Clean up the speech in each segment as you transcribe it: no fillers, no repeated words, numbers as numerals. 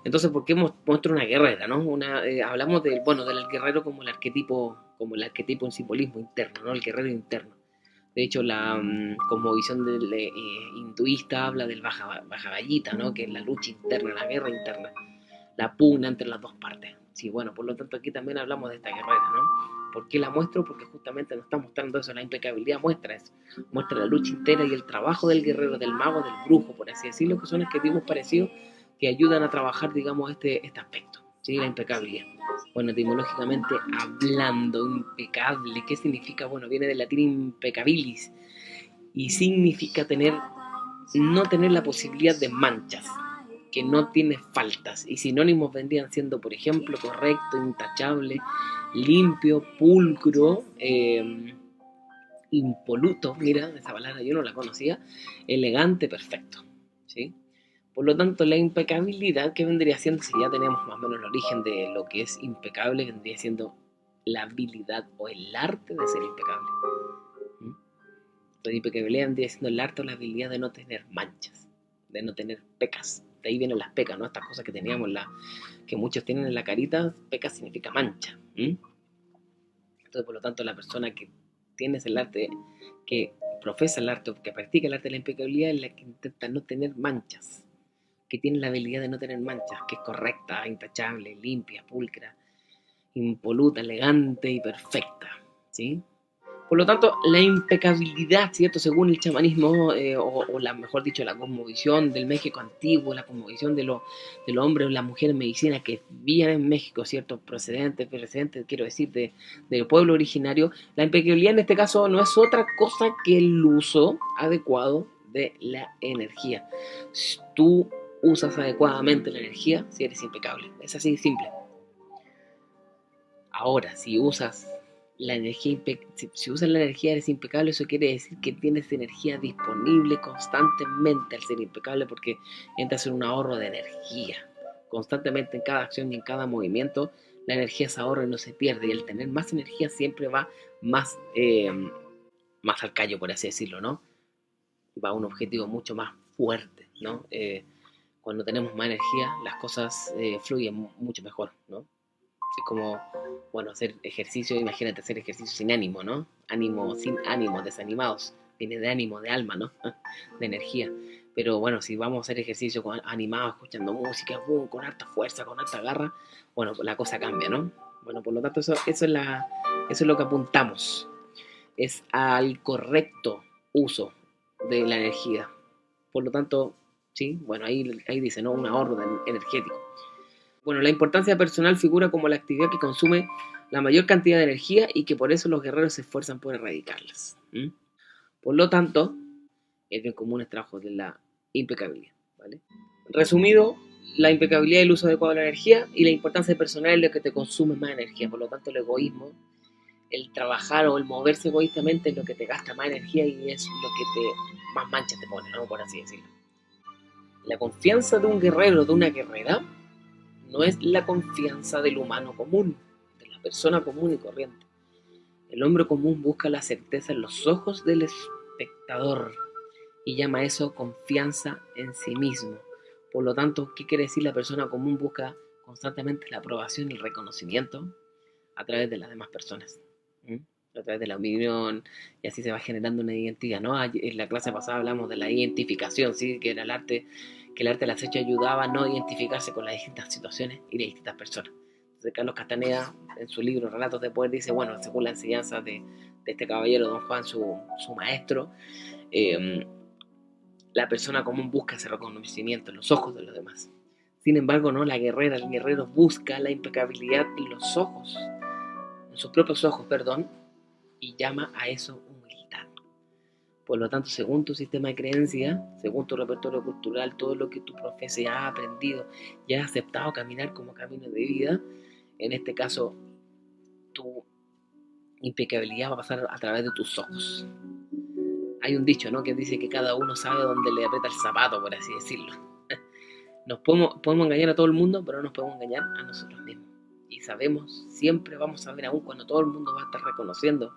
Entonces, ¿por qué muestra una guerrera, no? Hablamos del, bueno, del guerrero como el arquetipo en simbolismo interno, ¿no? El guerrero interno. De hecho, como visión del hinduista habla del Bhagavad-gita, ¿no? Que es la lucha interna, la guerra interna, la pugna entre las dos partes. Sí, bueno, por lo tanto aquí también hablamos de esta guerrera, ¿no? ¿Por qué la muestro? Porque justamente nos está mostrando eso, la impecabilidad muestra eso, muestra la lucha entera y el trabajo del guerrero, del mago, del brujo, por así decirlo, que son arquetipos parecidos que ayudan a trabajar, digamos, este aspecto, ¿sí? La impecabilidad. Bueno, etimológicamente hablando, impecable, ¿qué significa? Bueno, viene del latín impecabilis y significa no tener la posibilidad de manchas, que no tiene faltas, y sinónimos vendrían siendo, por ejemplo, correcto, intachable, limpio, pulcro, impoluto, mira, esa palabra yo no la conocía, elegante, perfecto, ¿sí? Por lo tanto, la impecabilidad que vendría siendo, si ya tenemos más o menos el origen de lo que es impecable, vendría siendo la habilidad o el arte de ser impecable. ¿Mm? La impecabilidad vendría siendo el arte o la habilidad de no tener manchas, de no tener pecas. De ahí vienen las pecas, ¿no? Estas cosas que teníamos, que muchos tienen en la carita, pecas significa mancha. Entonces, por lo tanto, la persona que tiene el arte, que profesa el arte o que practica el arte de la impecabilidad es la que intenta no tener manchas, que tiene la habilidad de no tener manchas, que es correcta, intachable, limpia, pulcra, impoluta, elegante y perfecta, ¿sí? Por lo tanto, la impecabilidad, ¿cierto? Según el chamanismo, mejor dicho, la cosmovisión del México antiguo, la cosmovisión de los hombres o las mujeres en medicina que vivían en México, ¿cierto? Procedentes, quiero decir, del pueblo originario, la impecabilidad en este caso no es otra cosa que el uso adecuado de la energía. Si tú usas adecuadamente la energía, si eres impecable. Es así de simple. Ahora, si usas la energía eres impecable, eso quiere decir que tienes energía disponible constantemente al ser impecable porque entras en un ahorro de energía. Constantemente en cada acción y en cada movimiento la energía se ahorra y no se pierde y el tener más energía siempre va más, más al callo, por así decirlo, ¿no? Va a un objetivo mucho más fuerte, ¿no? Cuando tenemos más energía las cosas fluyen mucho mejor, ¿no? Es como, bueno, hacer ejercicio, imagínate hacer ejercicio sin ánimo, ¿no? Ánimo, sin ánimo, desanimados. Viene de ánimo, de alma, ¿no? De energía. Pero bueno, si vamos a hacer ejercicio animados, escuchando música, boom, con harta fuerza, con harta garra, bueno, pues la cosa cambia, ¿no? Bueno, por lo tanto, eso es lo que apuntamos. Es al correcto uso de la energía. Por lo tanto, sí, bueno, ahí dice, ¿no? Un ahorro energético. Bueno, la importancia personal figura como la actividad que consume la mayor cantidad de energía y que por eso los guerreros se esfuerzan por erradicarlas. Por lo tanto, el bien común es trabajo de la impecabilidad. ¿Vale? Resumido, la impecabilidad y el uso adecuado de la energía y la importancia personal es lo que te consume más energía. Por lo tanto, el egoísmo, el trabajar o el moverse egoístamente es lo que te gasta más energía y es lo que más mancha te pone, ¿no? Por así decirlo. La confianza de un guerrero, de una guerrera, no es la confianza del humano común, de la persona común y corriente. El hombre común busca la certeza en los ojos del espectador y llama a eso confianza en sí mismo. Por lo tanto, ¿qué quiere decir? La persona común busca constantemente la aprobación y el reconocimiento a través de las demás personas. ¿Mm? A través de la opinión, y así se va generando una identidad, ¿no? En la clase pasada hablamos de la identificación, ¿sí? Que era que el arte del acecho ayudaba a no identificarse con las distintas situaciones y las distintas personas. Entonces Carlos Castaneda, en su libro Relatos de Poder, dice, bueno, según la enseñanza de este caballero, don Juan, su maestro, eh, la persona común busca ese reconocimiento en los ojos de los demás. Sin embargo, no, el guerrero busca la impecabilidad en los ojos, en sus propios ojos, perdón, y llama a eso humildad. Por lo tanto, según tu sistema de creencias, según tu repertorio cultural, todo lo que tu profeses ha aprendido y has aceptado caminar como camino de vida, en este caso, tu impecabilidad va a pasar a través de tus ojos. Hay un dicho, ¿no? Que dice que cada uno sabe dónde le aprieta el zapato, por así decirlo. Podemos engañar a todo el mundo, pero no nos podemos engañar a nosotros mismos. Y sabemos, siempre vamos a ver, aún cuando todo el mundo va a estar reconociendo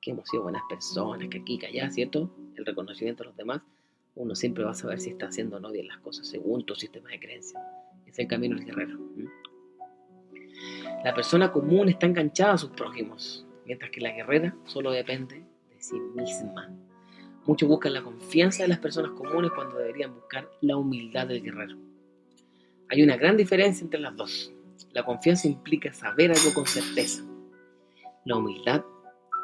que hemos sido buenas personas, que aquí, que allá, ¿cierto? El reconocimiento de los demás, uno siempre va a saber si está haciendo o no bien las cosas según tu sistema de creencias. Es el camino del guerrero. La persona común está enganchada a sus prójimos, mientras que la guerrera solo depende de sí misma. Muchos buscan la confianza de las personas comunes cuando deberían buscar la humildad del guerrero. Hay una gran diferencia entre las dos. La confianza implica saber algo con certeza. La humildad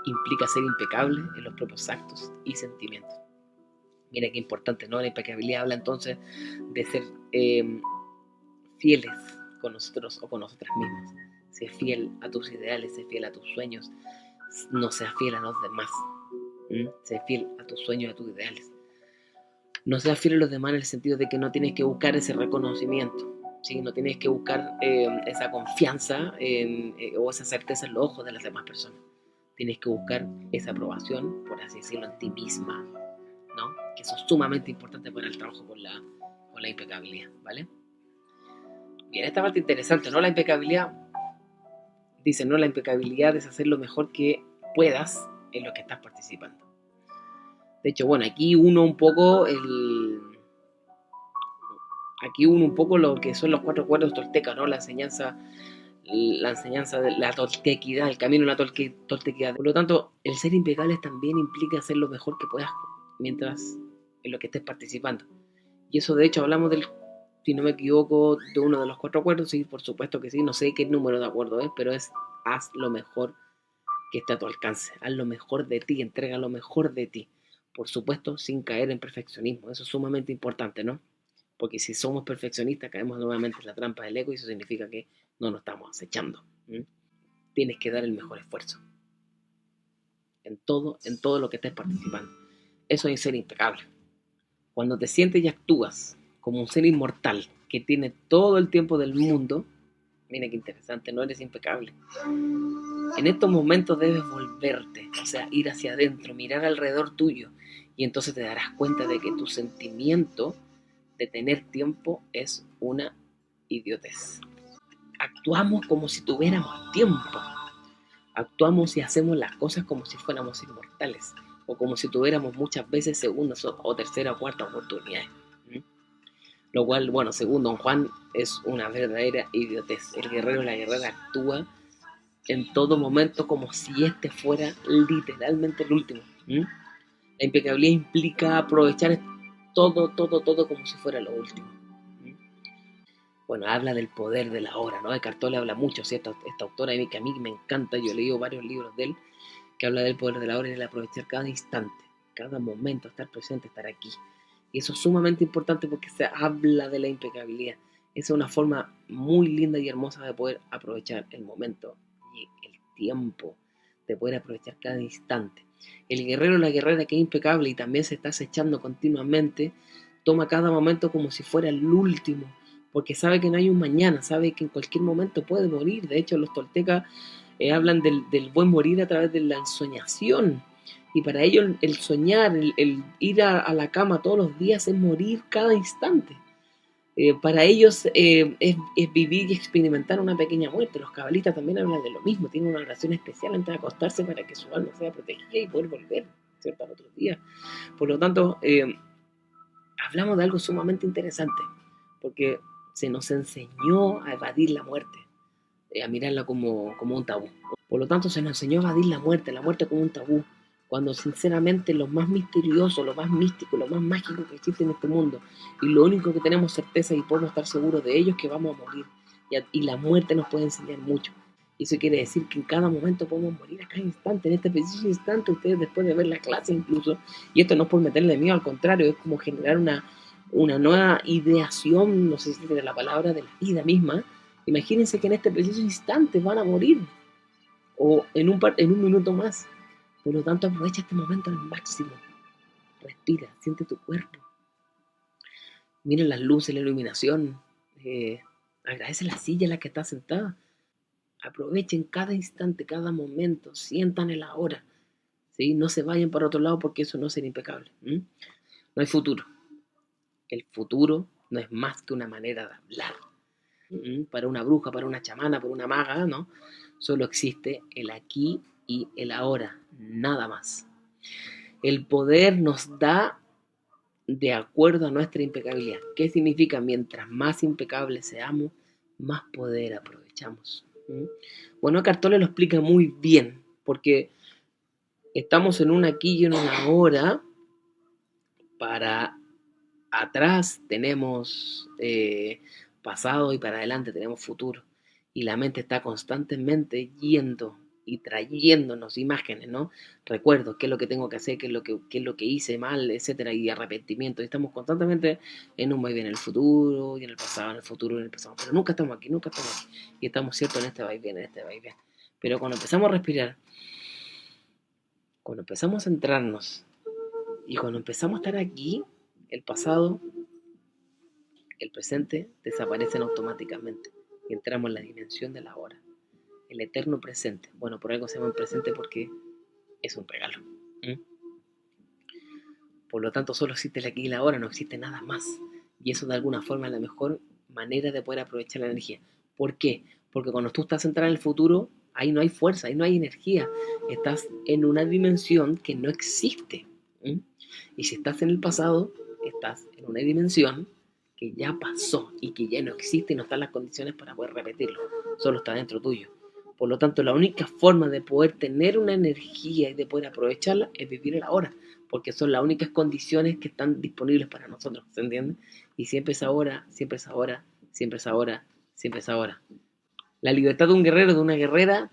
implica ser impecable en los propios actos y sentimientos. Mira qué importante, ¿no? La impecabilidad habla entonces de ser fieles con nosotros o con nosotras mismas. Sé fiel a tus ideales, sé fiel a tus sueños, no seas fiel a los demás. Sé fiel a tus sueños, a tus ideales. No seas fiel a los demás en el sentido de que no tienes que buscar ese reconocimiento, ¿sí? No tienes que buscar esa confianza o esa certeza en los ojos de las demás personas. Tienes que buscar esa aprobación, por así decirlo, en ti misma, ¿no? Que eso es sumamente importante para el trabajo con la impecabilidad, ¿vale? Bien, esta parte interesante, ¿no? La impecabilidad, dice, ¿no? La impecabilidad es hacer lo mejor que puedas en lo que estás participando. De hecho, bueno, aquí uno un poco lo que son los 4 cuerdos toltecas, ¿no? La enseñanza de la toltequidad, el camino de la toltequidad. Por lo tanto, el ser impecable también implica hacer lo mejor que puedas mientras en lo que estés participando. Y eso, de hecho, hablamos si no me equivoco, de uno de los 4 acuerdos. Sí, por supuesto que sí, no sé qué número de acuerdo es, pero es haz lo mejor que esté a tu alcance, haz lo mejor de ti, entrega lo mejor de ti. Por supuesto, sin caer en perfeccionismo. Eso es sumamente importante, ¿no? Porque si somos perfeccionistas, caemos nuevamente en la trampa del ego y eso significa que no nos estamos acechando. Tienes que dar el mejor esfuerzo en todo lo que estés participando. Eso es ser impecable. Cuando te sientes y actúas como un ser inmortal que tiene todo el tiempo del mundo, mira qué interesante, no eres impecable. En estos momentos debes volverte, o sea, ir hacia adentro, mirar alrededor tuyo, y entonces te darás cuenta de que tu sentimiento de tener tiempo es una idiotez. Actuamos como si tuviéramos tiempo. Actuamos y hacemos las cosas como si fuéramos inmortales o como si tuviéramos muchas veces segundas o tercera o cuarta oportunidades. Lo cual, bueno, según Don Juan, es una verdadera idiotez. El guerrero o la guerrera actúa en todo momento como si este fuera literalmente el último. La impecabilidad implica aprovechar todo como si fuera lo último. Bueno, habla del poder de la hora, ¿no? Eckhart Tolle habla mucho, ¿cierto? Esta autora que a mí me encanta, yo he leído varios libros de él, que habla del poder de la hora y del aprovechar cada instante, cada momento, estar presente, estar aquí. Y eso es sumamente importante porque se habla de la impecabilidad. Esa es una forma muy linda y hermosa de poder aprovechar el momento y el tiempo, de poder aprovechar cada instante. El guerrero o la guerrera que es impecable y también se está acechando continuamente, toma cada momento como si fuera el último, porque sabe que no hay un mañana, sabe que en cualquier momento puede morir. De hecho, los toltecas hablan del buen morir a través de la ensoñación. Y para ellos el soñar, el ir a la cama todos los días es morir cada instante. Para ellos es vivir y experimentar una pequeña muerte. Los cabalistas también hablan de lo mismo, tienen una relación especial antes de acostarse para que su alma sea protegida y poder volver, ¿cierto?, al otro día. Por lo tanto, hablamos de algo sumamente interesante, porque se nos enseñó a evadir la muerte, a mirarla como un tabú. Por lo tanto, se nos enseñó a evadir la muerte como un tabú, cuando sinceramente lo más misterioso, lo más místico, lo más mágico que existe en este mundo, y lo único que tenemos certeza y podemos estar seguros de ello es que vamos a morir, y la muerte nos puede enseñar mucho. Y eso quiere decir que en cada momento podemos morir, a cada instante, en este preciso instante, ustedes después de ver la clase incluso, y esto no es por meterle miedo, al contrario, es como generar una nueva ideación, no sé si tiene la palabra, de la vida misma. Imagínense que en este preciso instante van a morir, o en un minuto más. Por lo tanto, aprovecha este momento al máximo. Respira, siente tu cuerpo. Mira las luces, la iluminación. Agradece la silla en la que estás sentada. Aprovechen cada instante, cada momento. Sientan el ahora. ¿Sí? No se vayan para otro lado porque eso no será impecable. No hay futuro. El futuro no es más que una manera de hablar. Para una bruja, para una chamana, para una maga, ¿no? Solo existe el aquí y el ahora, nada más. El poder nos da de acuerdo a nuestra impecabilidad. ¿Qué significa? Mientras más impecables seamos, más poder aprovechamos. ¿Mm? Bueno, Cartole lo explica muy bien, porque estamos en un aquí y en una ahora. Para atrás tenemos pasado y para adelante tenemos futuro. Y la mente está constantemente yendo y trayéndonos imágenes, ¿no? Recuerdos, qué es lo que tengo que hacer, qué es lo que hice mal, etcétera, y arrepentimiento. Y estamos constantemente en un vaivén, en el futuro y en el pasado, en el futuro y en el pasado. Pero nunca estamos aquí, nunca estamos aquí. Y estamos, ¿cierto?, en este vaivén, en este vaivén. Pero cuando empezamos a respirar, cuando empezamos a centrarnos y cuando empezamos a estar aquí, el pasado, el presente desaparecen automáticamente y entramos en la dimensión de la hora, el eterno presente. Bueno, por algo se llama presente porque es un regalo. ¿Mm? Por lo tanto, solo existe el aquí y la ahora, no existe nada más. Y eso de alguna forma es la mejor manera de poder aprovechar la energía. ¿Por qué? Porque cuando tú estás centrado en el futuro, ahí no hay fuerza, ahí no hay energía. Estás en una dimensión que no existe. ¿Mm? Y si estás en el pasado, estás en una dimensión que ya pasó y que ya no existe y no están las condiciones para poder repetirlo. Solo está dentro tuyo. Por lo tanto, la única forma de poder tener una energía y de poder aprovecharla es vivir el ahora, porque son las únicas condiciones que están disponibles para nosotros, ¿se entiende? Y siempre es ahora, siempre es ahora, siempre es ahora, siempre es ahora. La libertad de un guerrero, de una guerrera,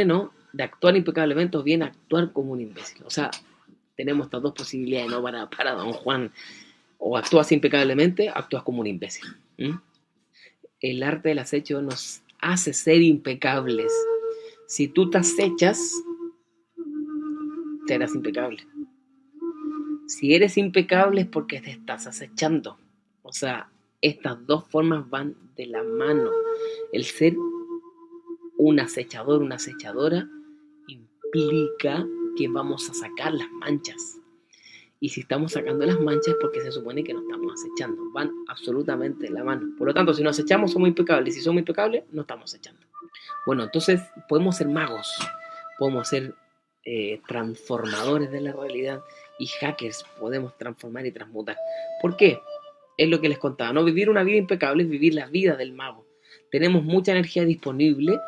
¿no? De actuar impecablemente o bien actuar como un imbécil. O sea, tenemos estas dos posibilidades, ¿no? Para don Juan. O actúas impecablemente, actúas como un imbécil. ¿Mm? El arte del acecho nos hace ser impecables. Si tú te acechas, serás impecable. Si eres impecable es porque te estás acechando. O sea, estas dos formas van de la mano. El ser un acechador, una acechadora, implica que vamos a sacar las manchas. Y si estamos sacando las manchas es porque se supone que no estamos acechando. Van absolutamente de la mano. Por lo tanto, si nos acechamos somos impecables. Si somos impecables, no estamos acechando. Bueno, entonces podemos ser magos. Podemos ser transformadores de la realidad y hackers. Podemos transformar y transmutar. ¿Por qué? Es lo que les contaba. No vivir una vida impecable es vivir la vida del mago. Tenemos mucha energía disponible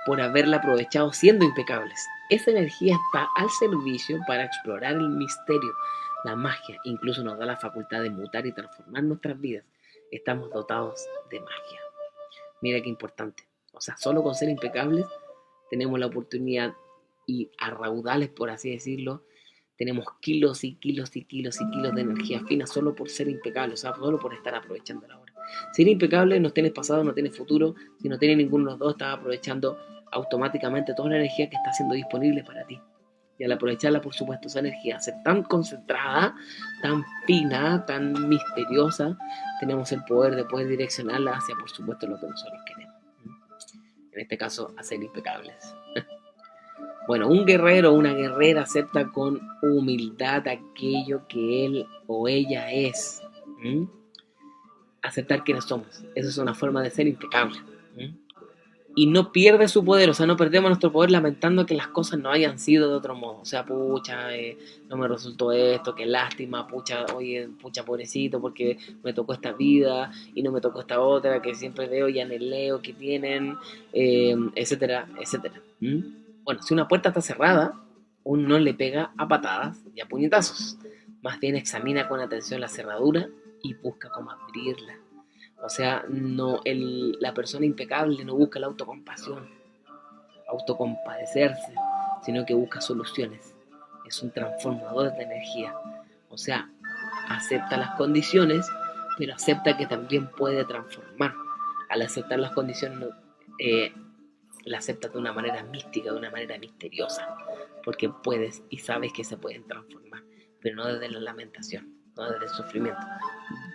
por haberla aprovechado siendo impecables. Esa energía está al servicio para explorar el misterio, la magia. Incluso nos da la facultad de mutar y transformar nuestras vidas. Estamos dotados de magia. Mira qué importante. O sea, solo con ser impecables tenemos la oportunidad y a raudales, por así decirlo, tenemos kilos y kilos y kilos y kilos de energía fina solo por ser impecables, o sea, solo por estar aprovechando la hora. Si eres impecable, no tienes pasado, no tienes futuro. Si no tienes ninguno de los dos, estás aprovechando automáticamente toda la energía que está siendo disponible para ti. Y al aprovecharla, por supuesto, esa energía, ser tan concentrada, tan fina, tan misteriosa, tenemos el poder de poder direccionarla hacia, por supuesto, lo que nosotros queremos. En este caso, a ser impecables. Bueno, un guerrero o una guerrera acepta con humildad aquello que él o ella es. ¿Mm? Aceptar quiénes somos. Esa es una forma de ser impecable. ¿Mm? Y no pierde su poder, o sea, no perdemos nuestro poder lamentando que las cosas no hayan sido de otro modo. O sea, pucha, no me resultó esto, qué lástima, pucha, oye, pucha, pobrecito, porque me tocó esta vida y no me tocó esta otra, que siempre veo y anheleo que tienen, etcétera, etcétera. ¿Mm? Bueno, si una puerta está cerrada, uno no le pega a patadas y a puñetazos. Más bien examina con atención la cerradura y busca cómo abrirla. O sea, la persona impecable no busca la autocompasión, autocompadecerse, sino que busca soluciones. Es un transformador de energía. O sea, acepta las condiciones, pero acepta que también puede transformar. Al aceptar las condiciones, la aceptas de una manera mística, de una manera misteriosa, porque puedes y sabes que se pueden transformar, pero no desde la lamentación, no desde el sufrimiento,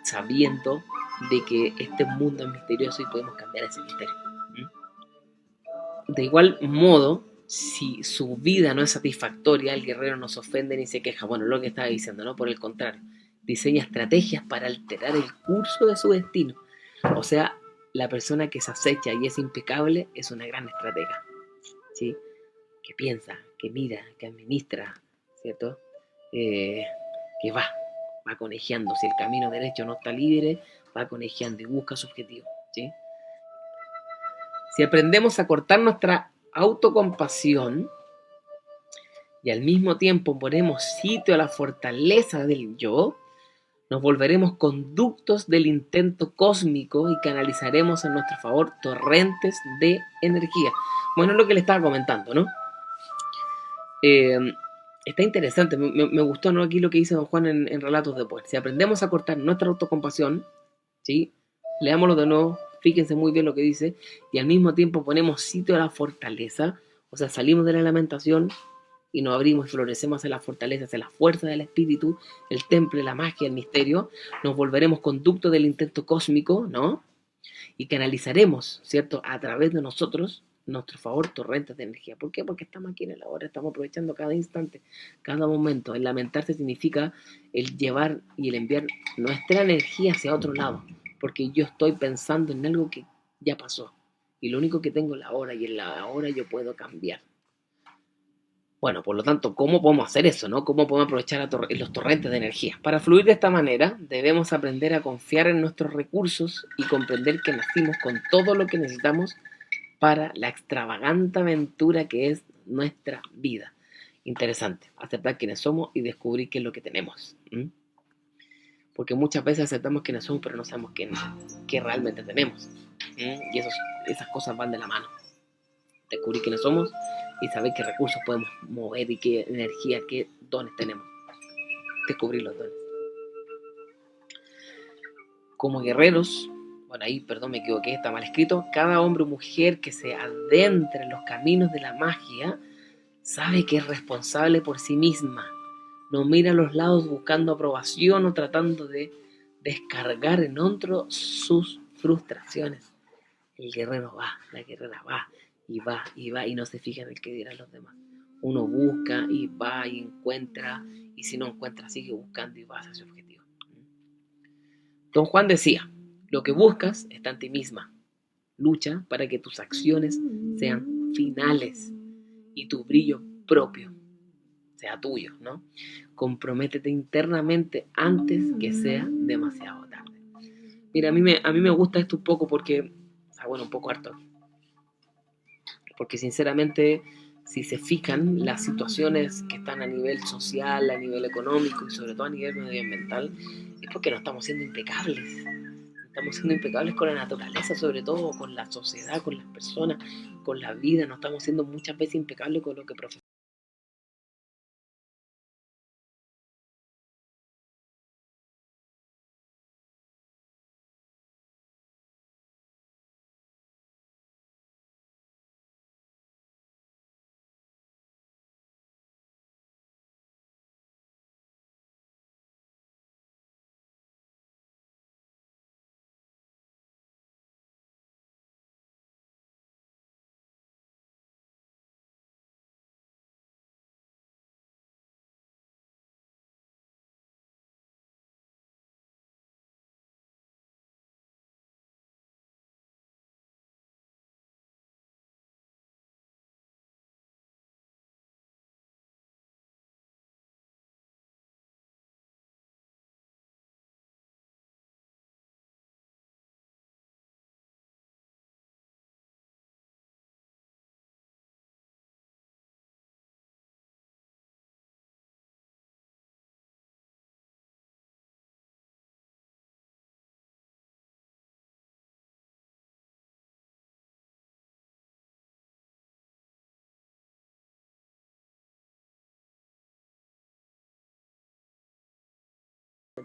sabiendo de que este mundo es misterioso y podemos cambiar ese misterio. De igual modo, si su vida no es satisfactoria, el guerrero no se ofende ni se queja. Bueno, lo que estaba diciendo, ¿no? Por el contrario, diseña estrategias para alterar el curso de su destino. O sea, la persona que se acecha y es impecable es una gran estratega, ¿sí? Que piensa, que mira, que administra, ¿cierto? que va conejeando. Si el camino derecho no está libre, va conejeando y busca su objetivo, ¿sí? Si aprendemos a cortar nuestra autocompasión y al mismo tiempo ponemos sitio a la fortaleza del yo, nos volveremos conductos del intento cósmico y canalizaremos a nuestro favor torrentes de energía. Bueno, es lo que le estaba comentando, ¿no? Está interesante, me gustó, ¿no? Aquí lo que dice don Juan en Relatos de Poder. Si aprendemos a cortar nuestra autocompasión, ¿sí? Leámoslo de nuevo, fíjense muy bien lo que dice, y al mismo tiempo ponemos sitio a la fortaleza, o sea, salimos de la lamentación y nos abrimos y florecemos hacia la fortaleza, hacia la fuerza del espíritu, el temple, la magia, el misterio, nos volveremos conducto del intento cósmico, ¿no? Y canalizaremos, ¿cierto?, a través de nosotros, nuestro favor, torrentes de energía. ¿Por qué? Porque estamos aquí en el ahora, estamos aprovechando cada instante, cada momento. El lamentarse significa el llevar y el enviar nuestra energía hacia otro lado, porque yo estoy pensando en algo que ya pasó, y lo único que tengo es la hora, y en la hora yo puedo cambiar. Bueno, por lo tanto, ¿cómo podemos hacer eso, no? ¿Cómo podemos aprovechar los torrentes de energía? Para fluir de esta manera, debemos aprender a confiar en nuestros recursos y comprender que nacimos con todo lo que necesitamos para la extravagante aventura que es nuestra vida. Interesante, aceptar quiénes somos y descubrir qué es lo que tenemos. Porque muchas veces aceptamos quiénes somos, pero no sabemos qué realmente tenemos. Y esas cosas van de la mano. Descubrir quiénes somos y saber qué recursos podemos mover y qué energía, qué dones tenemos. Descubrir los dones. Como guerreros, bueno, ahí, perdón, me equivoqué, está mal escrito. Cada hombre o mujer que se adentra en los caminos de la magia sabe que es responsable por sí misma. No mira a los lados buscando aprobación o tratando de descargar en otro sus frustraciones. El guerrero va, la guerrera va y no se fija en el que dirán los demás. Uno busca y va y encuentra, y si no encuentra sigue buscando y va hacia su objetivo. Don Juan decía, lo que buscas está en ti misma. Lucha para que tus acciones sean finales y tu brillo propio sea tuyo, ¿no? Comprométete internamente antes que sea demasiado tarde. Mira, a mí me gusta esto un poco porque, o sea, bueno, un poco harto, porque sinceramente, si se fijan, las situaciones que están a nivel social, a nivel económico y sobre todo a nivel medioambiental, es porque no estamos siendo impecables. Estamos siendo impecables con la naturaleza, sobre todo con la sociedad, con las personas, con la vida. No estamos siendo muchas veces impecables con lo que profesamos.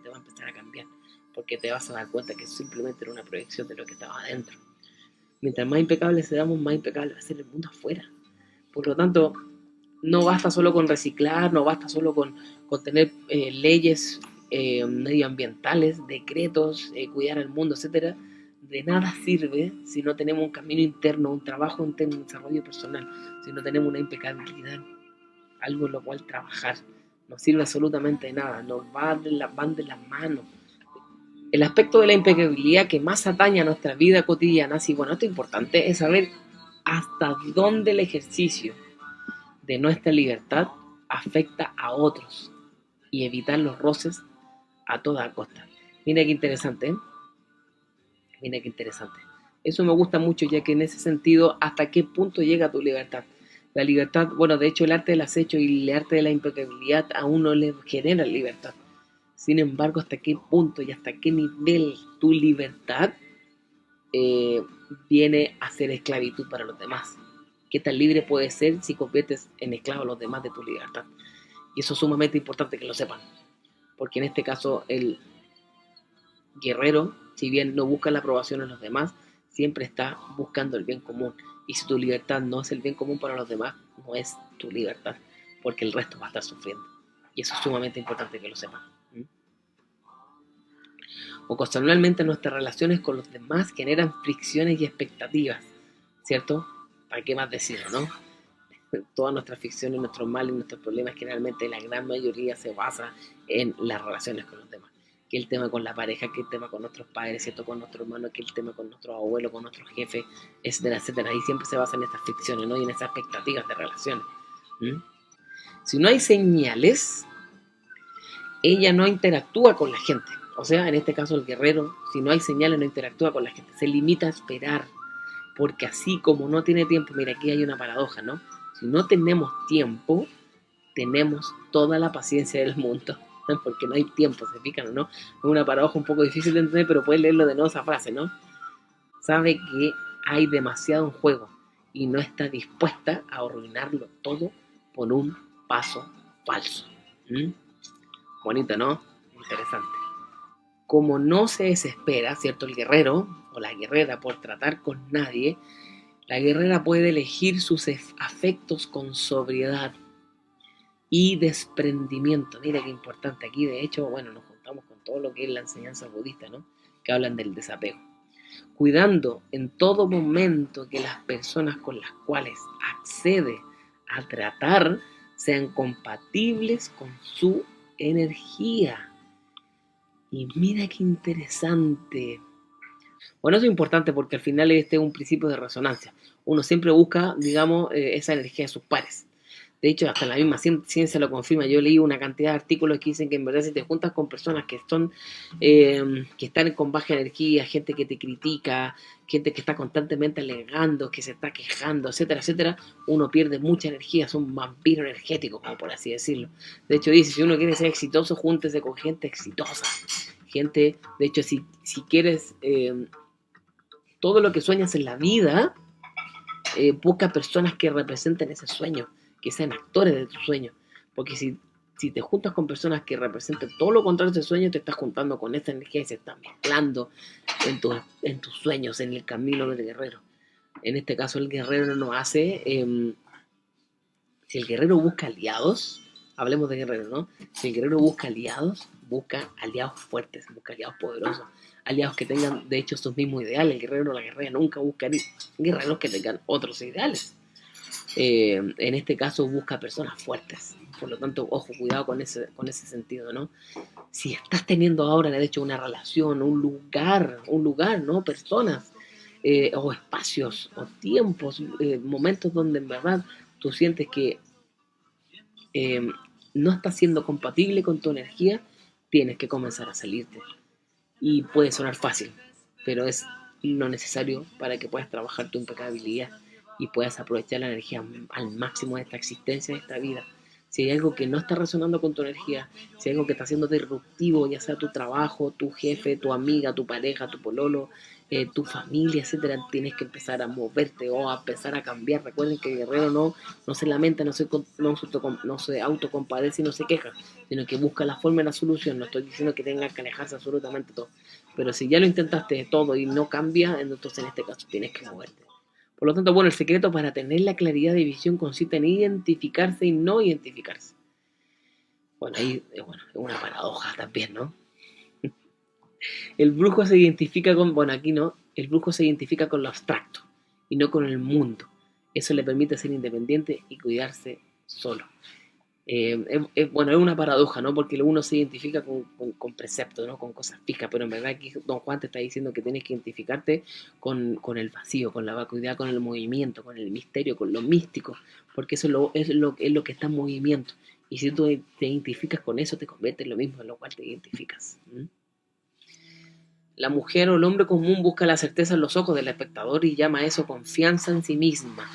Te va a empezar a cambiar, porque te vas a dar cuenta que simplemente era una proyección de lo que estaba adentro. Mientras más impecables seamos, más impecable va a ser el mundo afuera. Por lo tanto, no basta solo con reciclar, no basta solo con tener leyes medioambientales, decretos, cuidar al mundo, etcétera. De nada sirve si no tenemos un camino interno, un trabajo interno, un desarrollo personal, si no tenemos una impecabilidad, algo en lo cual trabajar. No sirve absolutamente de nada, nos van de las manos. El aspecto de la impecabilidad que más atañe a nuestra vida cotidiana, sí, bueno, esto es importante, es saber hasta dónde el ejercicio de nuestra libertad afecta a otros y evitar los roces a toda costa. Mira qué interesante, ¿eh? Mira qué interesante. Eso me gusta mucho, ya que en ese sentido, ¿hasta qué punto llega tu libertad? La libertad, bueno, de hecho el arte del acecho y el arte de la impecabilidad a uno le genera libertad. Sin embargo, ¿hasta qué punto y hasta qué nivel tu libertad eh, viene a ser esclavitud para los demás? ¿Qué tan libre puedes ser si conviertes en esclavo a los demás de tu libertad? Y eso es sumamente importante que lo sepan, porque en este caso el guerrero, si bien no busca la aprobación en los demás, siempre está buscando el bien común. Y si tu libertad no es el bien común para los demás, no es tu libertad, porque el resto va a estar sufriendo. Y eso es sumamente importante que lo sepan. Ocasionalmente nuestras relaciones con los demás generan fricciones y expectativas, ¿cierto? ¿Para qué más decirlo, no? Todas nuestras ficciones, nuestros males, nuestros problemas, generalmente la gran mayoría se basa en las relaciones con los demás. Que el tema con la pareja, que el tema con nuestros padres, ¿cierto? Con nuestros hermanos, que el tema con nuestros abuelos, con nuestros jefes, etcétera, etcétera. Y siempre se basa en estas ficciones, ¿no? Y en esas expectativas de relaciones. ¿Mm? Si no hay señales, ella no interactúa con la gente. O sea, en este caso el guerrero, si no hay señales, no interactúa con la gente. Se limita a esperar. Porque así como no tiene tiempo, mira, aquí hay una paradoja, ¿no? Si no tenemos tiempo, tenemos toda la paciencia del mundo. Porque no hay tiempo, ¿se fijan o no? Es una paradoja un poco difícil de entender, pero puedes leerlo de nuevo esa frase, ¿no? Sabe que hay demasiado en juego y no está dispuesta a arruinarlo todo por un paso falso. ¿Mm? Bonito, ¿no? Interesante. Como no se desespera, ¿cierto? El guerrero o la guerrera por tratar con nadie, la guerrera puede elegir sus afectos con sobriedad y desprendimiento. Mira qué importante aquí, de hecho, bueno, nos juntamos con todo lo que es la enseñanza budista, ¿no? Que hablan del desapego. Cuidando en todo momento que las personas con las cuales accede a tratar sean compatibles con su energía. Y mira qué interesante. Bueno, eso es importante porque al final este es un principio de resonancia. Uno siempre busca, digamos, esa energía de sus pares. De hecho, hasta la misma ciencia lo confirma. Yo leí una cantidad de artículos que dicen que en verdad si te juntas con personas que son, que están con baja energía, gente que te critica, gente que está constantemente alegando, que se está quejando, etcétera, etcétera, uno pierde mucha energía, son vampiros energéticos, como por así decirlo. De hecho, dice, si uno quiere ser exitoso, júntese con gente exitosa. Gente, de hecho, si quieres todo lo que sueñas en la vida, busca personas que representen ese sueño, que sean actores de tu sueño. Porque si te juntas con personas que representen todo lo contrario de ese sueño, te estás juntando con esa energía y se está mezclando en tus sueños, en el camino del guerrero. En este caso, el guerrero no hace. Si el guerrero busca aliados, hablemos de guerrero, ¿no? Si el guerrero busca aliados fuertes, busca aliados poderosos, aliados que tengan, de hecho, sus mismos ideales. El guerrero o la guerrera nunca busca guerreros que tengan otros ideales. En este caso busca personas fuertes. Por lo tanto, ojo, cuidado con ese sentido, ¿no? Si estás teniendo ahora, de hecho, una relación, un lugar, ¿no? Personas, o espacios, o tiempos, momentos donde en verdad tú sientes que eh, no está siendo compatible con tu energía, tienes que comenzar a salirte. Y puede sonar fácil, pero es lo necesario para que puedas trabajar tu impecabilidad y puedas aprovechar la energía al máximo de esta existencia, de esta vida. Si hay algo que no está resonando con tu energía, si hay algo que está siendo disruptivo, ya sea tu trabajo, tu jefe, tu amiga, tu pareja, tu pololo, tu familia, etcétera, tienes que empezar a moverte o a empezar a cambiar. Recuerden que el guerrero no se lamenta, no se autocompadece y no se queja, sino que busca la forma y la solución. No estoy diciendo que tengan que alejarse absolutamente todo, pero si ya lo intentaste todo y no cambia, entonces en este caso tienes que moverte. Por lo tanto, bueno, el secreto para tener la claridad de visión consiste en identificarse y no identificarse. Bueno, ahí bueno, es una paradoja también, ¿no? El brujo se identifica con, bueno, aquí no, el brujo se identifica con lo abstracto y no con el mundo. Eso le permite ser independiente y cuidarse solo. Bueno, es una paradoja, ¿no? Porque uno se identifica con preceptos, ¿no? Con cosas fijas, pero en verdad aquí Don Juan te está diciendo que tienes que identificarte con el vacío, con la vacuidad, con el movimiento, con el misterio, con lo místico, porque eso es lo que está en movimiento. Y si tú te identificas con eso, te conviertes en lo mismo en lo cual te identificas. La mujer o el hombre común busca la certeza en los ojos del espectador y llama a eso confianza en sí misma.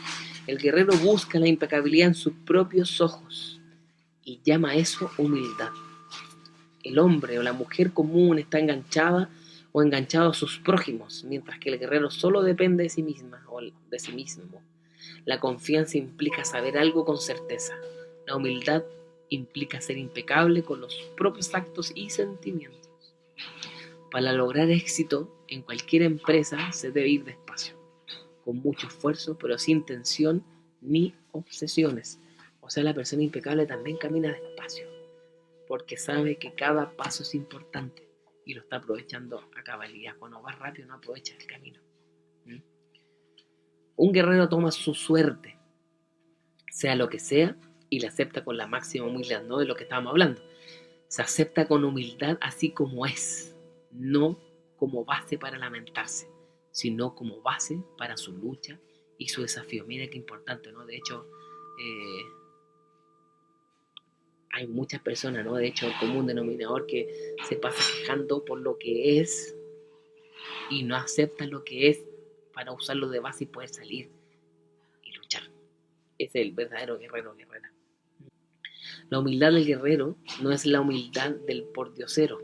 El guerrero busca la impecabilidad en sus propios ojos y llama a eso humildad. El hombre o la mujer común está enganchada o enganchado a sus prójimos, mientras que el guerrero solo depende de sí misma o de sí mismo. La confianza implica saber algo con certeza. La humildad implica ser impecable con los propios actos y sentimientos. Para lograr éxito en cualquier empresa se debe ir despacio, con mucho esfuerzo, pero sin tensión ni obsesiones. O sea, la persona impecable también camina despacio, porque sabe que cada paso es importante y lo está aprovechando a cabalidad. Cuando va rápido no aprovecha el camino. Un guerrero toma su suerte, sea lo que sea, y la acepta con la máxima humildad, ¿no? De lo que estábamos hablando. Se acepta con humildad así como es, no como base para lamentarse, sino como base para su lucha y su desafío. Mira qué importante, ¿no? De hecho, hay muchas personas, ¿no? De hecho, el común denominador que se pasa quejando por lo que es y no acepta lo que es para usarlo de base y poder salir y luchar. Ese es el verdadero guerrero o guerrera. La humildad del guerrero no es la humildad del pordiosero.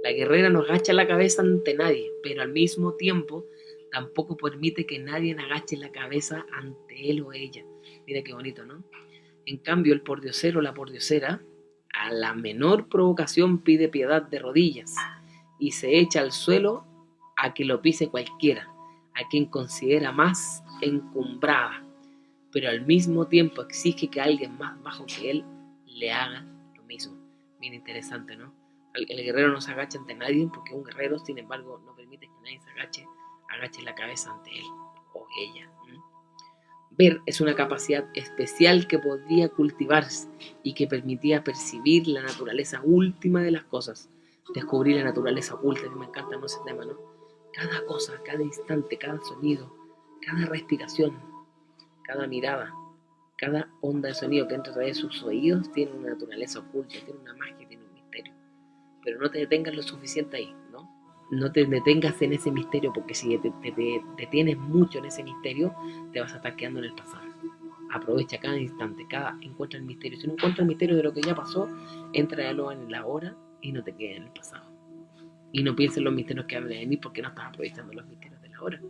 La guerrera no agacha la cabeza ante nadie, pero al mismo tiempo tampoco permite que nadie agache la cabeza ante él o ella. Mira qué bonito, ¿no? En cambio, el pordiosero o la pordiosera, a la menor provocación pide piedad de rodillas y se echa al suelo a que lo pise cualquiera, a quien considera más encumbrada, pero al mismo tiempo exige que alguien más bajo que él le haga lo mismo. Bien interesante, ¿no? El guerrero no se agacha ante nadie porque un guerrero, sin embargo, no permite que nadie se agache la cabeza ante él o ella. Ver es una capacidad especial que podía cultivarse y que permitía percibir la naturaleza última de las cosas, descubrir la naturaleza oculta. A mí me encanta ese tema, ¿no? Cada cosa, cada instante, cada sonido, cada respiración, cada mirada, cada onda de sonido que entra a través de sus oídos tiene una naturaleza oculta, tiene una magia, tiene un misterio. Pero no te detengas lo suficiente ahí, ¿no? No te detengas en ese misterio, porque si te detienes mucho en ese misterio, te vas a estar quedando en el pasado. Aprovecha cada instante, encuentra el misterio. Si no encuentras el misterio de lo que ya pasó, entra en la hora y no te quedes en el pasado. Y no pienses en los misterios que hablan de mí, porque no estás aprovechando los misterios de la hora.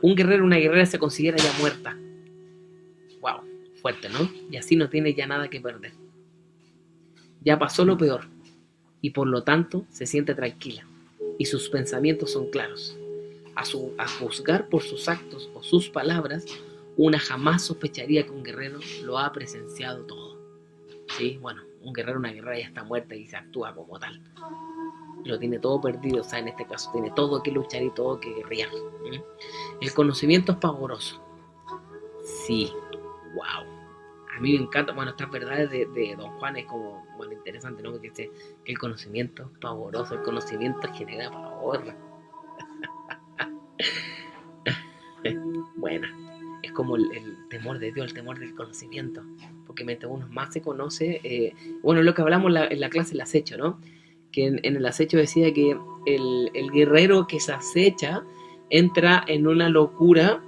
Un guerrero o una guerrera se considera ya muerta. Wow, fuerte, ¿no? Y así no tiene ya nada que perder. Ya pasó lo peor y por lo tanto se siente tranquila y sus pensamientos son claros. A juzgar por sus actos o sus palabras, una jamás sospecharía que un guerrero lo ha presenciado todo. ¿Sí? Bueno, un guerrero o una guerrera ya está muerta y se actúa como tal. Lo tiene todo perdido, o sea, en este caso tiene todo que luchar y todo que guerrear. El conocimiento es pavoroso. Sí, wow. A mí me encanta, bueno, estas verdades de Don Juan es como, bueno, interesante, ¿no? Porque dice que el conocimiento es pavoroso, el conocimiento genera pavor. Buena. Es como el temor de Dios, el temor del conocimiento. Porque mientras uno más se conoce, bueno, lo que hablamos en la clase del acecho, ¿no? Que en el acecho decía que el guerrero que se acecha entra en una locura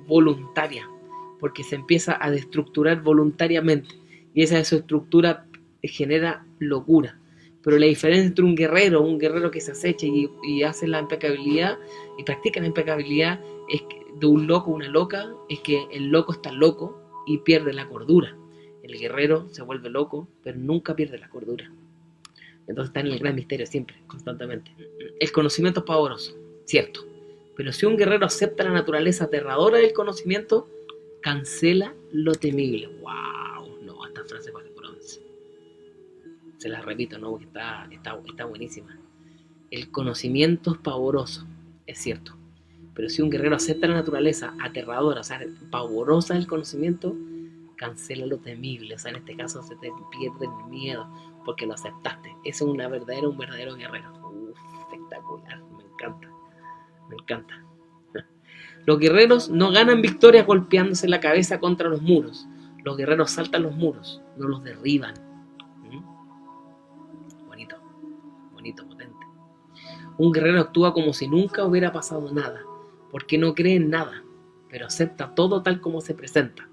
voluntaria, porque se empieza a destructurar voluntariamente y esa desestructura genera locura. Pero la diferencia entre un guerrero que se acecha y hace la impecabilidad y practica la impecabilidad es que de un loco, una loca, es que el loco está loco y pierde la cordura. El guerrero se vuelve loco, pero nunca pierde la cordura. Entonces está en el gran misterio siempre, constantemente. El conocimiento es pavoroso, cierto. Pero si un guerrero acepta la naturaleza aterradora del conocimiento, cancela lo temible. ¡Wow! No, esta frase vale bronce. Se la repito, ¿no? Porque está buenísima. El conocimiento es pavoroso, es cierto. Pero si un guerrero acepta la naturaleza aterradora, o sea, pavorosa del conocimiento, cancela lo temible. O sea, en este caso se te pierde el miedo porque lo aceptaste. Ese es un verdadero guerrero. Espectacular, me encanta. Me encanta. Los guerreros no ganan victorias golpeándose la cabeza contra los muros. Los guerreros saltan los muros, no los derriban. Bonito, bonito, potente. Un guerrero actúa como si nunca hubiera pasado nada, porque no cree en nada, pero acepta todo tal como se presenta.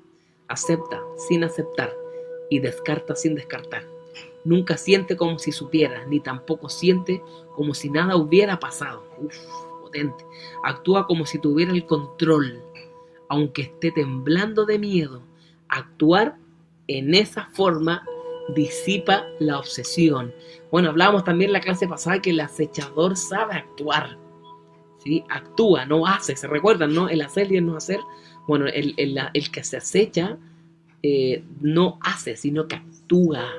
Acepta sin aceptar y descarta sin descartar. Nunca siente como si supiera, ni tampoco siente como si nada hubiera pasado. Uf, potente. Actúa como si tuviera el control, aunque esté temblando de miedo. Actuar en esa forma disipa la obsesión. Bueno, hablábamos también en la clase pasada que el acechador sabe actuar, ¿sí? Actúa, no hace. ¿Se recuerdan, no? El hacer y el no hacer. Bueno, el que se acecha no hace, sino que actúa,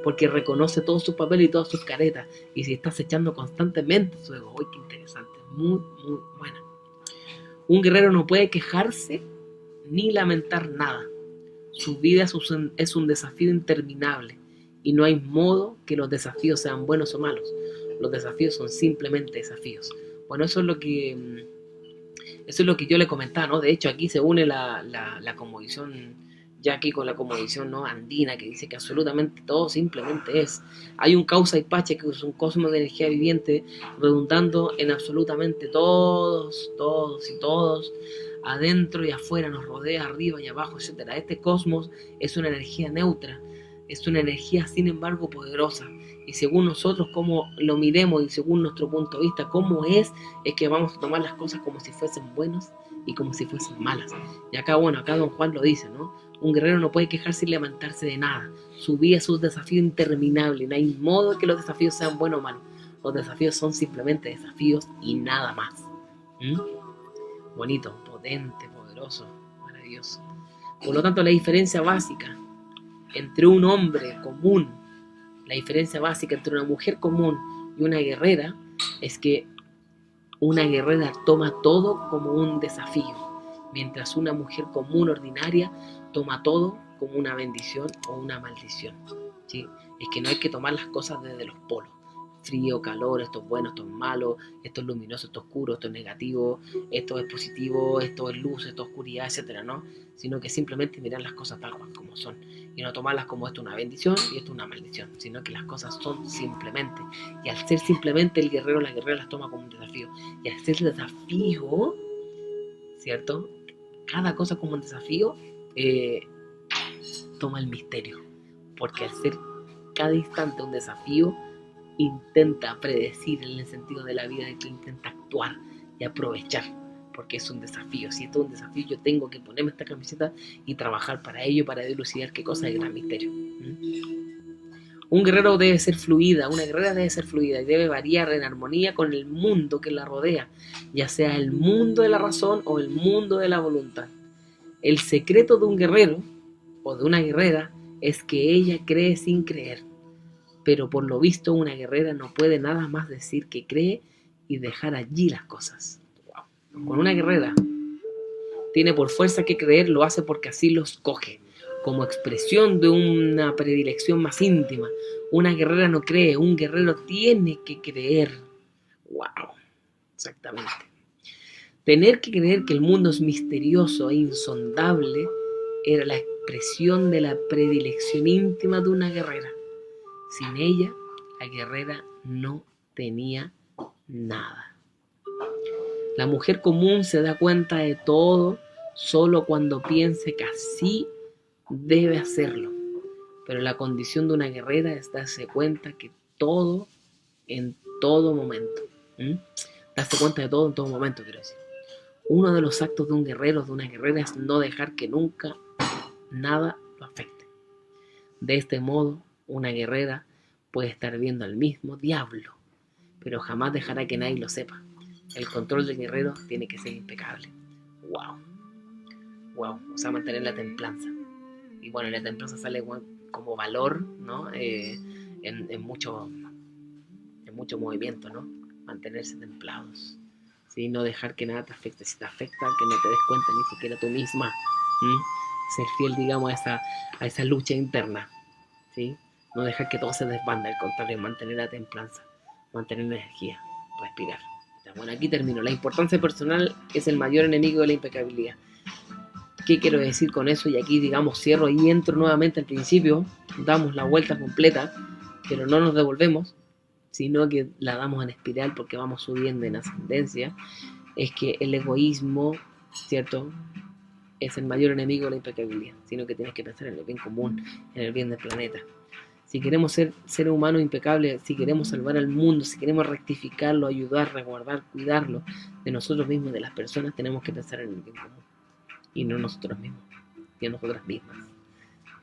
porque reconoce todos sus papeles y todas sus caretas. Y si está acechando constantemente su ego, ¡uy, qué interesante! Muy, muy buena. Un guerrero no puede quejarse ni lamentar nada. Su vida es un desafío interminable y no hay modo que los desafíos sean buenos o malos. Los desafíos son simplemente desafíos. Bueno, eso es lo que yo le comentaba, ¿no? De hecho, aquí se une la cosmovisión yaqui con la cosmovisión, ¿no?, andina, que dice que absolutamente todo simplemente es. Hay un causa y pache, que es un cosmos de energía viviente, redundando en absolutamente todos y todos, adentro y afuera, nos rodea, arriba y abajo, etcétera. Este cosmos es una energía neutra, es una energía sin embargo poderosa, y según nosotros cómo lo miremos y según nuestro punto de vista cómo es que vamos a tomar las cosas como si fuesen buenas y como si fuesen malas. Y acá, bueno, acá Don Juan lo dice, ¿no? Un guerrero no puede quejarse y lamentarse de nada. Su vida es un desafío interminable, no hay modo que los desafíos sean buenos o malos. Los desafíos son simplemente desafíos y nada más. Bonito, potente, poderoso, maravilloso. Por lo tanto, la diferencia básica entre un hombre común, la diferencia básica entre una mujer común y una guerrera, es que una guerrera toma todo como un desafío, mientras una mujer común, ordinaria, toma todo como una bendición o una maldición, ¿sí? Es que no hay que tomar las cosas desde los polos. Frío, calor, esto es bueno, esto es malo, esto es luminoso, esto es oscuro, esto es negativo, esto es positivo, esto es luz, esto es oscuridad, etcétera, ¿no? Sino que simplemente mirar las cosas tal cual como son y no tomarlas como esto es una bendición y esto es una maldición, sino que las cosas son simplemente, y al ser simplemente el guerrero, la guerrera las toma como un desafío, y al ser el desafío, ¿cierto? Cada cosa como un desafío toma el misterio, porque al ser cada instante un desafío, intenta predecir en el sentido de la vida, de que intenta actuar y aprovechar, porque es un desafío. Si esto es un desafío, yo tengo que ponerme esta camiseta y trabajar para ello, para dilucidar qué cosa es el gran misterio. Un guerrero debe ser fluida, una guerrera debe ser fluida y debe variar en armonía con el mundo que la rodea, ya sea el mundo de la razón o el mundo de la voluntad. El secreto de un guerrero o de una guerrera es que ella cree sin creer, pero por lo visto una guerrera no puede nada más decir que cree y dejar allí las cosas. Wow. Con una guerrera tiene por fuerza que creer, lo hace porque así lo escoge, como expresión de una predilección más íntima. Una guerrera no cree, un guerrero tiene que creer. Wow, exactamente. Tener que creer que el mundo es misterioso e insondable era la expresión de la predilección íntima de una guerrera. Sin ella, la guerrera no tenía nada. La mujer común se da cuenta de todo solo cuando piense que así debe hacerlo. Pero la condición de una guerrera es darse cuenta que todo en todo momento. Darse cuenta de todo en todo momento, quiero decir. Uno de los actos de un guerrero, de una guerrera, es no dejar que nunca nada lo afecte. De este modo, una guerrera puede estar viendo al mismo diablo, pero jamás dejará que nadie lo sepa. El control del guerrero tiene que ser impecable. Wow, o sea, mantener la templanza. Y bueno, la templanza sale como valor, ¿no? En mucho movimiento, ¿no? Mantenerse templados, ¿sí? No dejar que nada te afecte. Si te afecta, que no te des cuenta ni siquiera tú misma. Ser fiel, digamos, a esa lucha interna, ¿sí? No dejar que todo se desbanda, al contrario, mantener la templanza, mantener la energía, respirar. Bueno, aquí termino. La importancia personal es el mayor enemigo de la impecabilidad. ¿Qué quiero decir con eso? Y aquí, digamos, cierro y entro nuevamente al principio, damos la vuelta completa, pero no nos devolvemos, sino que la damos en espiral porque vamos subiendo en ascendencia. Es que el egoísmo, ¿cierto?, es el mayor enemigo de la impecabilidad, sino que tienes que pensar en el bien común, en el bien del planeta. Si queremos ser seres humanos impecables, si queremos salvar al mundo, si queremos rectificarlo, ayudar, resguardar, cuidarlo de nosotros mismos, de las personas, tenemos que pensar en el bien común y no nosotros mismos, y en nosotras mismas.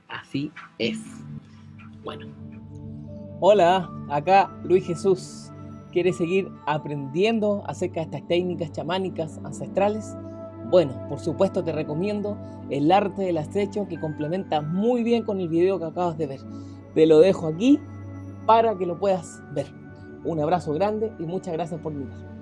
Así es. Bueno. Hola, acá Luis Jesús. ¿Quieres seguir aprendiendo acerca de estas técnicas chamánicas ancestrales? Bueno, por supuesto te recomiendo el arte del acecho, que complementa muy bien con el video que acabas de ver. Te lo dejo aquí para que lo puedas ver. Un abrazo grande y muchas gracias por mirar.